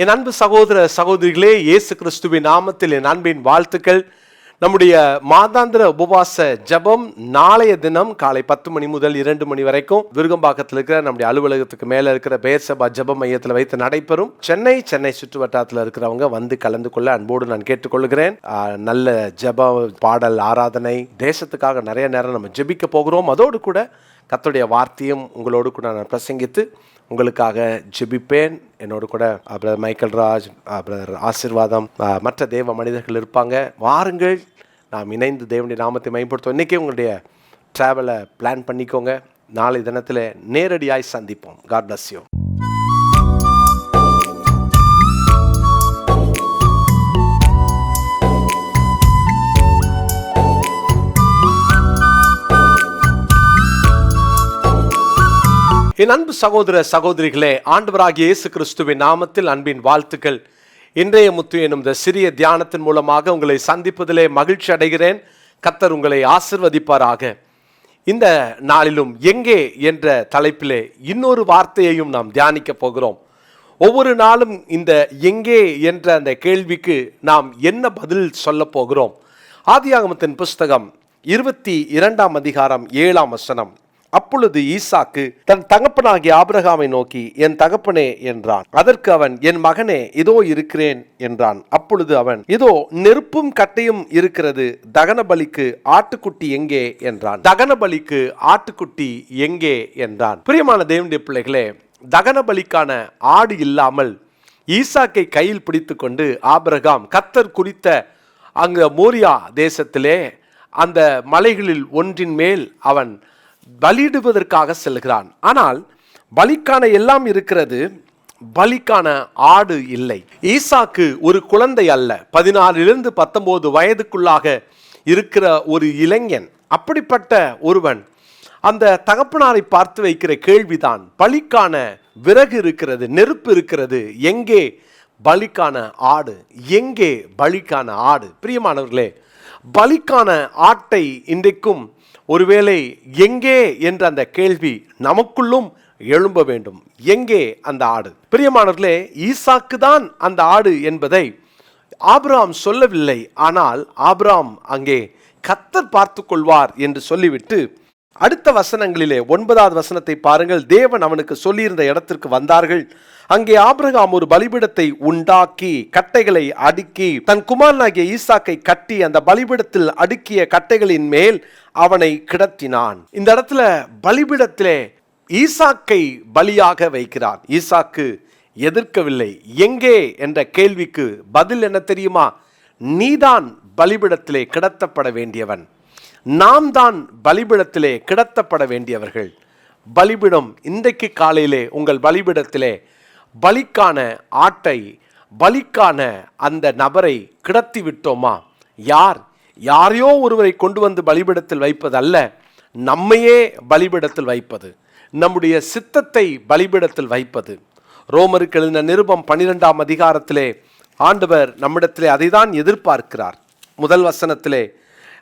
என் அன்பு சகோதர சகோதரிகளே, இயேசு கிறிஸ்துவின் நாமத்தில் என் அன்பின் வாழ்த்துக்கள். நம்முடைய மாதாந்திர உபவாச ஜெபம் நாளைய தினம் காலை 10 மணி முதல் 2 மணி வரைக்கும் விருகம்பாக்கத்தில் இருக்கிற நம்முடைய அலுவலகத்துக்கு மேல இருக்கிற பேர்சபா ஜெப மையத்தில் வைத்து நடைபெறும். சென்னை சுற்று வட்டாரத்தில் இருக்கிறவங்க வந்து கலந்து கொள்ள அன்போடு நான் கேட்டுக்கொள்கிறேன். நல்ல ஜெப பாடல் ஆராதனை, தேசத்துக்காக நிறைய நேரம் நம்ம ஜெபிக்க போகிறோம். அதோடு கூட கர்த்தருடைய வார்த்தையும் உங்களோடு கூட நான் பிரசங்கித்து உங்களுக்காக ஜெபிப்பேன். என்னோடு கூட பிரதர் மைக்கேல் ராஜ், பிரதர் ஆசீர்வாதம், மற்ற தேவ மனிதர்கள் இருப்பாங்க. வாருங்கள், நாம் இணைந்து தேவனுடைய நாமத்தை மேம்படுத்துவோம். இன்றைக்கே உங்களுடைய ட்ராவலை பிளான் பண்ணிக்கோங்க. நாளை தினத்தில் நேரடியாய் சந்திப்போம். God bless you. என் அன்பு சகோதர சகோதரிகளே, ஆண்டவராகிய இயேசு கிறிஸ்துவின் நாமத்தில் அன்பின் வாழ்த்துக்கள். இன்றைய முத்து எனும் இந்த சிறிய தியானத்தின் மூலமாக உங்களை சந்திப்பதிலே மகிழ்ச்சி அடைகிறேன். கர்த்தர் உங்களை ஆசிர்வதிப்பாராக. இந்த நாளிலும் எங்கே என்ற தலைப்பிலே இன்னொரு வார்த்தையையும் நாம் தியானிக்க போகிறோம். ஒவ்வொரு நாளும் இந்த எங்கே என்ற அந்த கேள்விக்கு நாம் என்ன பதில் சொல்ல போகிறோம்? ஆதியாகமத்தின் புஸ்தகம் 22ஆம் அதிகாரம் 7ஆம் வசனம். அப்பொழுது ஈசாக்கு தன் தகப்பனாகிய ஆபிரகாமை நோக்கி, என் தகப்பனே என்றான். அதற்கு அவன், என் மகனே, இதோ இருக்கிறேன் என்றான். அப்பொழுது அவன், இதோ நெருப்பும் கட்டையும் இருக்கிறது, தகன பலிக்கு ஆட்டுக்குட்டி எங்கே என்றான். தகன பலிக்கு ஆட்டுக்குட்டி எங்கே என்றான். பிரியமான தேவனுடைய பிள்ளைகளே, தகன பலிக்கான ஆடு இல்லாமல் ஈசாக்கை கையில் பிடித்து கொண்டு ஆபிரகாம் கர்த்தர் குறித்த அங்க மோரியா தேசத்திலே அந்த மலைகளில் ஒன்றின் மேல் அவன் பலியிடுவதற்காக செல்கிறான். ஆனால் பலிக்கான எல்லாம் இருக்கிறது, பலிக்கான ஆடு இல்லை. ஈசாக்கு ஒரு குழந்தை அல்ல, 14 to 19 வயதுக்குள்ளாக இருக்கிற ஒரு இளைஞன். அப்படிப்பட்ட ஒருவன் அந்த தகப்பனாரை பார்த்து வைக்கிற கேள்விதான், பலிக்கான விறகு இருக்கிறது, நெருப்பு இருக்கிறது, எங்கே பலிக்கான ஆடு? எங்கே பலிக்கான ஆடு? பிரியமானவர்களே, பலிக்கான ஆட்டை இன்றைக்கும் ஒருவேளை எங்கே என்ற அந்த கேள்வி நமக்குள்ளும் எழும்ப வேண்டும். எங்கே அந்த ஆடு? பிரியமானவர்களே, ஈசாக்கு தான் அந்த ஆடு என்பதை ஆபிரகாம் சொல்லவில்லை. ஆனால் ஆபிரகாம் அங்கே கர்த்தர் பார்த்து கொள்வார் என்று சொல்லிவிட்டு அடுத்த வசனங்களிலே 9வது வசனத்தை பாருங்கள். தேவன் அவனுக்கு சொல்லியிருந்த இடத்திற்கு வந்தார்கள். அங்கே ஆபிரகாம் ஒரு பலிபீடத்தை உண்டாக்கி கட்டைகளை அடுக்கி தன் குமாரனாகிய ஈசாக்கை கட்டி அந்த பலிபீடத்தில் அடுக்கிய கட்டைகளின் மேல் அவனை கிடத்தினான். இந்த இடத்துல பலிபீடத்திலே ஈசாக்கை பலியாக வைக்கிறான். ஈசாக்கு எதிர்க்கவில்லை. எங்கே என்ற கேள்விக்கு பதில் என்ன தெரியுமா? நீதான் பலிபீடத்திலே கிடத்தப்பட வேண்டியவன், நாம் தான் பலிபீடத்திலே கிடத்தப்பட வேண்டியவர்கள். பலிபீடம் இன்றைக்கு காலையிலே உங்கள் பலிபீடத்திலே பலிக்கான ஆட்டை, பலிக்கான அந்த நபரை கிடத்தி விட்டோமா? யாரையோ ஒருவரை கொண்டு வந்து பலிபீடத்தில் வைப்பதல்ல, நம்மையே பலிபீடத்தில் வைப்பது, நம்முடைய சித்தத்தை பலிபீடத்தில் வைப்பது. ரோமருக்கு எழுதின நிருபம் 12ஆம் அதிகாரத்திலே ஆண்டவர் நம்மிடத்திலே அதை தான் எதிர்பார்க்கிறார். முதல் வசனத்திலே,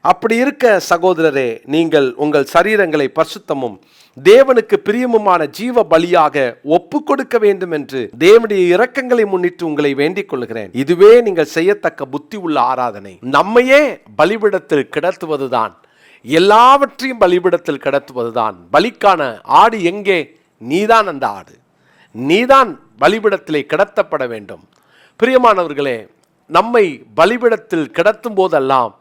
அப்படி இருக்க சகோதரரே, நீங்கள் உங்கள் சரீரங்களை பரிசுத்தமும் தேவனுக்கு பிரியமுமான ஜீவ பலியாக ஒப்பு கொடுக்க வேண்டும் என்று தேவனுடைய இரக்கங்களை முன்னிட்டு உங்களை வேண்டிக் கொள்கிறேன். இதுவே நீங்கள் செய்யத்தக்க புத்தி உள்ள ஆராதனை. நம்மையே பலிபீடத்தில் கிடத்துவதுதான், எல்லாவற்றையும் பலிபீடத்தில் கிடத்துவதுதான். பலிக்கான ஆடு எங்கே? நீதான் அந்த ஆடு, நீதான் பலிபீடத்திலே கிடத்தப்பட வேண்டும். பிரியமானவர்களே, நம்மை பலிபீடத்தில் கிடத்தும் போதெல்லாம்,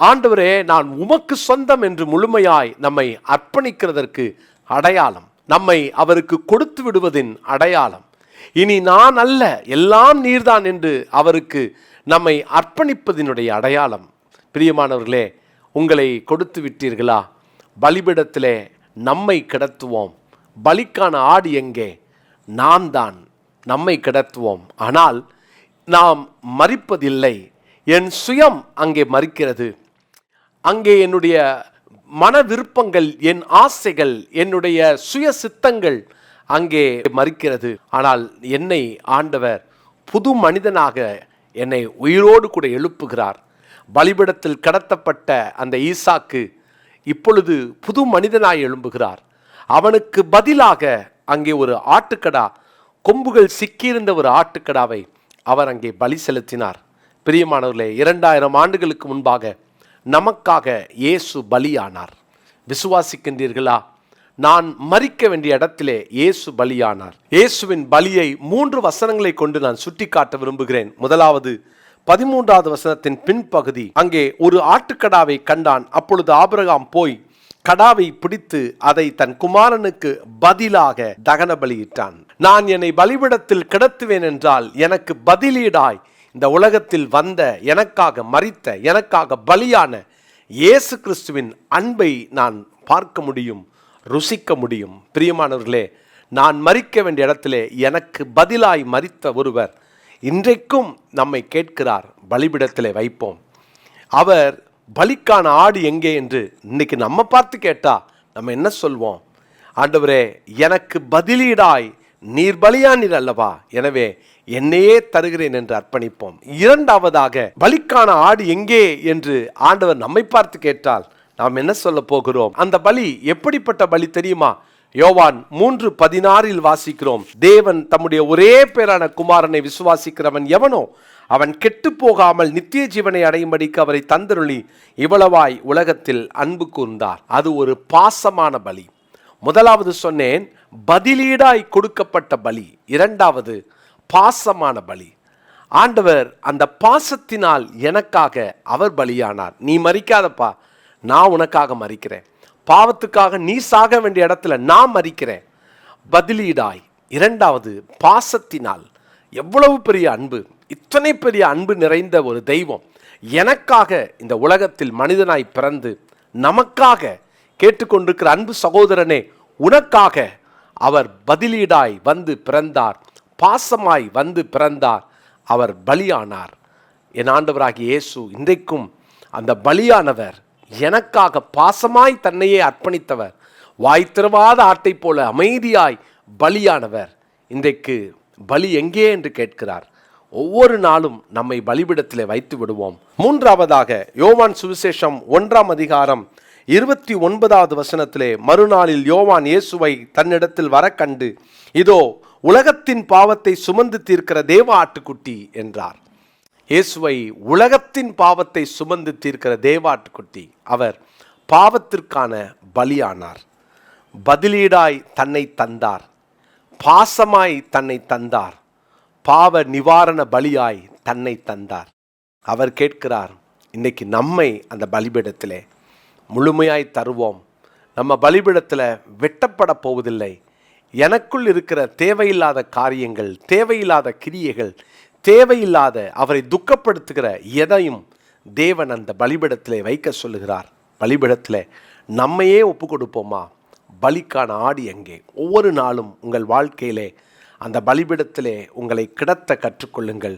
ஆண்டவரே நான் உமக்கு சொந்தம் என்று முழுமையாய் நம்மை அர்ப்பணிக்கிறதற்கு அடையாளம், நம்மை அவருக்கு கொடுத்து விடுவதின் அடையாளம். இனி நான் அல்ல, எல்லாம் நீர்தான் என்று அவருக்கு நம்மை அர்ப்பணிப்பதினுடைய அடையாளம். பிரியமானவர்களே, உங்களை கொடுத்து விட்டீர்களா? பலிபீடத்திலே நம்மை கிடத்துவோம். பலிக்கான ஆடு எங்கே? நாம் தான் நம்மை கிடத்துவோம். ஆனால் நாம் மரிப்பதில்லை. என் சுயம் அங்கே மரிக்கிறது. அங்கே என்னுடைய மன விருப்பங்கள், என் ஆசைகள், என்னுடைய சுய சித்தங்கள் அங்கே மரிக்கிறது. ஆனால் என்னை ஆண்டவர் புது மனிதனாக என்னை உயிரோடு கூட எழுப்புகிறார். பலிபீடத்தில் கடத்தப்பட்ட அந்த ஈசாக்கு இப்பொழுது புது மனிதனாய் எழும்புகிறார். அவனுக்கு பதிலாக அங்கே ஒரு ஆட்டுக்கடா கொம்புகள் சிக்கியிருந்த ஒரு ஆட்டுக்கடாவை அவர் அங்கே பலி செலுத்தினார். பிரியமானவர்களே, 2000 ஆண்டுகளுக்கு முன்பாக நமக்காக இயேசு பலியானார். விசுவாசிக்கின்றீர்களா? நான் மரிக்க வேண்டிய இடத்திலே இயேசு பலியானார். இயேசுவின் பலியை 3 வசனங்களை கொண்டு நான் சுட்டிக்காட்ட விரும்புகிறேன். முதலாவது 13வது வசனத்தின் பின்பகுதி. அங்கே ஒரு ஆட்டுக்கடாவை கண்டான். அப்பொழுது ஆபிரகாம் போய் கடாவை பிடித்து அதை தன் குமாரனுக்கு பதிலாக தகன பலியிட்டான். நான் என்னை பலிபீடத்தில் கிடத்துவேன் என்றால் எனக்கு பதிலீடாய் இந்த உலகத்தில் வந்த, எனக்காக மரித்த, எனக்காக பலியான இயேசு கிறிஸ்துவின் அன்பை நான் பார்க்க முடியும், ருசிக்க முடியும். பிரியமானவர்களே, நான் மரிக்க வேண்டிய இடத்திலே எனக்கு பதிலாய் மரித்த ஒருவர் இன்றைக்கும் நம்மை கேட்கிறார், பலிபீடத்திலே வைப்போம். அவர் பலிக்கான ஆடு எங்கே என்று இன்னைக்கு நம்ம பார்த்து கேட்டா நம்ம என்ன சொல்வோம்? ஆண்டவரே, எனக்கு பதிலீடாய் நீர் பலியானீர் அல்லவா, எனவே என்னையே தருகிறேன் என்று அர்ப்பணிப்போம். இரண்டாவதாக, பலிக்கான ஆடு எங்கே என்று ஆண்டவர் நம்மை பார்த்து கேட்டால் நாம் என்ன சொல்ல போகிறோம்? அந்த பலி எப்படிப்பட்ட பலி தெரியுமா? யோவான் 3:16 வாசிக்கிறோம், தேவன் தம்முடைய ஒரே பேரான குமாரனை விசுவாசிக்கிறவன் எவனோ அவன் கெட்டு போகாமல் நித்திய ஜீவனை அடையும்படிக்கு அவரை தந்தருளி இவ்வளவாய் உலகத்தில் அன்பு கூர்ந்தார். அது ஒரு பாசமான பலி. முதலாவது சொன்னேன், பதிலீடாய் கொடுக்கப்பட்ட பலி. இரண்டாவது பாசமான பலி. ஆண்டவர் அந்த பாசத்தினால் எனக்காக அவர் பலியானார். நீ மரிக்காதப்பா, நான் உனக்காக மரிக்கிறேன். பாவத்துக்காக நீ சாக வேண்டிய இடத்துல நான் மரிக்கிறேன். பதிலீடாய். இரண்டாவது பாசத்தினால். எவ்வளவு பெரிய அன்பு! இத்தனை பெரிய அன்பு நிறைந்த ஒரு தெய்வம் எனக்காக இந்த உலகத்தில் மனிதனாய் பிறந்து நமக்காக கேட்டுக்கொண்டிருக்கிற அன்பு சகோதரனே, உனக்காக அவர் பதிலீடாய் வந்து பிறந்தார், பாசமாய் வந்து பிறந்தார், அவர் பலியானார். என் ஆண்டவராகிய இயேசு இன்றைக்கும் அந்த பலியானவர், எனக்காக பாசமாய் தன்னையே அர்ப்பணித்தவர், வாய் திறவாத ஆட்டை போல அமைதியாய் பலியானவர் இன்றைக்கு பலி எங்கே என்று கேட்கிறார். ஒவ்வொரு நாளும் நம்மை பலிபீடத்திலே வைத்து விடுவோம். மூன்றாவதாக, யோவான் சுவிசேஷம் 1ஆம் அதிகாரம் 29வது வசனத்திலே, மறுநாளில் யோவான் இயேசுவை தன்னிடத்தில் வர கண்டு, இதோ உலகத்தின் பாவத்தை சுமந்து தீர்க்கிற தேவ ஆட்டுக்குட்டி என்றார். இயேசுவை உலகத்தின் பாவத்தை சுமந்து தீர்க்கிற தேவ ஆட்டுக்குட்டி. அவர் பாவத்திற்கான பலியானார். பதிலீடாய் தன்னை தந்தார், பாசமாய் தன்னை தந்தார், பாவ நிவாரண பலியாய் தன்னை தந்தார். அவர் கேட்கிறார், இன்னைக்கு நம்மை அந்த பலிபீடத்திலே முழுமையாய் தருவோம். நம்ம பலிபீடத்தில் வெட்டப்பட போவதில்லை. எனக்குள் இருக்கிற தேவையில்லாத காரியங்கள், தேவையில்லாத கிரியைகள், தேவையில்லாத அவரை துக்கப்படுத்துகிற எதையும் தேவன் அந்த பலிபீடத்திலே வைக்க சொல்லுகிறார். பலிபீடத்தில் நம்மையே ஒப்பு கொடுப்போமா? பலிக்கான ஆடு எங்கே? ஒவ்வொரு நாளும் உங்கள் வாழ்க்கையிலே அந்த பலிபீடத்திலே உங்களை கிடத்த கற்றுக்கொள்ளுங்கள்.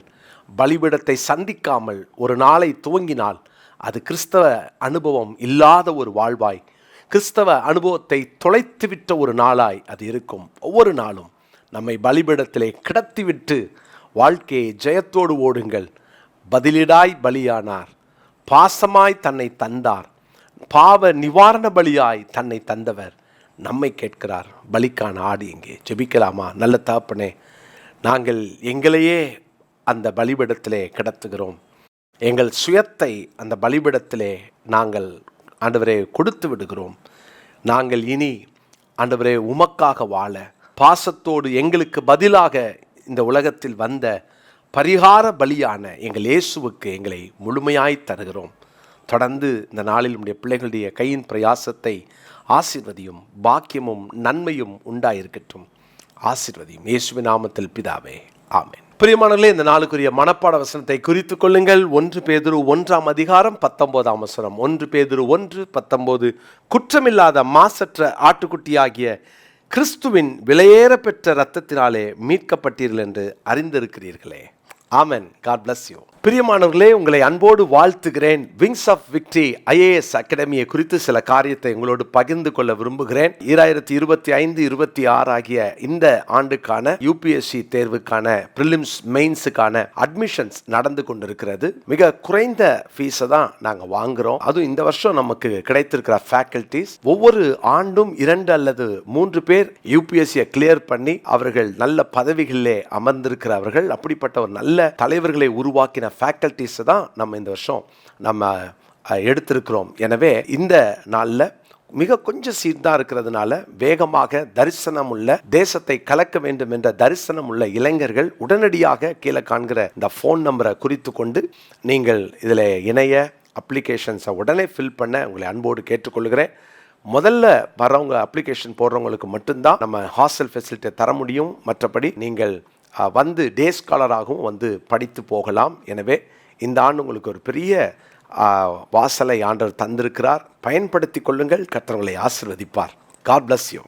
பலிபீடத்தை சந்திக்காமல் ஒரு நாளை துவங்கினால் அது கிறிஸ்தவ அனுபவம் இல்லாத ஒரு வாழ்வாய், கிறிஸ்தவ அனுபவத்தை தொலைத்துவிட்ட ஒரு நாளாய் அது இருக்கும். ஒவ்வொரு நாளும் நம்மை பலிபீடத்திலே கிடத்திவிட்டு வாழ்க்கையை ஜெயத்தோடு ஓடுங்கள். பதிலீடாய் பலியானார், பாசமாய் தன்னை தந்தார், பாவ நிவாரண பலியாய் தன்னை தந்தவர் நம்மை கேட்கிறார், பலிக்கான ஆடு எங்கே? ஜெபிக்கலாமா? நல்ல தகப்பனே, நாங்கள் எங்களையே அந்த பலிபீடத்திலே கிடத்துகிறோம். எங்கள் சுயத்தை அந்த பலிபீடத்திலே நாங்கள் ஆண்டவரே கொடுத்து விடுகிறோம். நாங்கள் இனி ஆண்டவரே உமக்காக வாழ, பாசத்தோடு எங்களுக்கு பதிலாக இந்த உலகத்தில் வந்த பரிகார பலியான எங்கள் இயேசுவுக்கு எங்களை முழுமையாய் தருகிறோம். தொடர்ந்து இந்த நாளில் நம்முடைய பிள்ளைகளுடைய கையின் பிரயாசத்தை ஆசீர்வதியும், பாக்கியமும் நன்மையும் உண்டாயிருக்கட்டும். ஆசீர்வதியும் இயேசுவின் நாமத்தில் பிதாவே, ஆமென். பிரியமானவர்களே, இந்த நாளுக்குரிய மனப்பாட வசனத்தை குறித்து கொள்ளுங்கள். 1 பேதுரு 1ஆம் அதிகாரம் 19ஆம் வசனம். 1 பேதுரு 1:19, குற்றமில்லாத மாசற்ற ஆட்டுக்குட்டியாகிய கிறிஸ்துவின் விலையேற பெற்ற இரத்தத்தினாலே மீட்கப்பட்டீர்கள் என்று அறிந்திருக்கிறீர்களே. ஆமென். God bless you. பிரியமானவர்களே, உங்களை அன்போடு வாழ்த்துகிறேன். விங்ஸ் ஆஃப் விக்டரி ஐஏஎஸ் அகாடமியை குறித்து சில காரியத்தை உங்களோடு பகிர்ந்து கொள்ள விரும்புகிறேன். 2025-26 ஆகிய இந்த ஆண்டுக்கான யூபிஎஸ்சி தேர்வுக்கான பிரிலிம்ஸ் மெயின்ஸுக்கான அட்மிஷன்ஸ் நடந்து கொண்டிருக்கிறது. மிக குறைந்த ஃபீஸை தான் நாங்கள் வாங்குறோம். அதுவும் இந்த வருஷம் நமக்கு கிடைத்திருக்கிற ஃபேக்கல்டிஸ் ஒவ்வொரு ஆண்டும் 2 அல்லது 3 பேர் யூபிஎஸ்சியை கிளியர் பண்ணி அவர்கள் நல்ல பதவிகளிலே அமர்ந்திருக்கிறவர்கள். அப்படிப்பட்ட ஒரு நல்ல தலைவர்களை உருவாக்கின ஃபேக்கல்டிஸ் தான் நம்ம இந்த வருஷம் நம்ம எடுத்திருக்கிறோம். எனவே இந்த நாளில் மிக கொஞ்சம் சீட் தான் இருக்கிறதுனால வேகமாக தரிசனம் உள்ள, தேசத்தை கலக்க வேண்டும் என்ற தரிசனம் உள்ள இளைஞர்கள் உடனடியாக கீழே காண்கிற இந்த ஃபோன் நம்பரை குறித்து கொண்டு நீங்கள் இதில் இணைய அப்ளிகேஷன்ஸை உடனே ஃபில் பண்ண உங்களை அன்போடு கேட்டுக்கொள்கிறேன். முதல்ல வரவங்க அப்ளிகேஷன் போடுறவங்களுக்கு மட்டும்தான் நம்ம ஹாஸ்டல் ஃபெசிலிட்டியை தர முடியும். மற்றபடி நீங்கள் வந்து டே ஸ்காலராகவும் வந்து படித்து போகலாம். எனவே இந்த ஆண்டு உங்களுக்கு ஒரு பெரிய வாசலை ஆண்டவர் தந்திருக்கிறார். பயன்படுத்தி கொள்ளுங்கள். கர்த்தர் உங்களை ஆசீர்வதிப்பார். God bless you.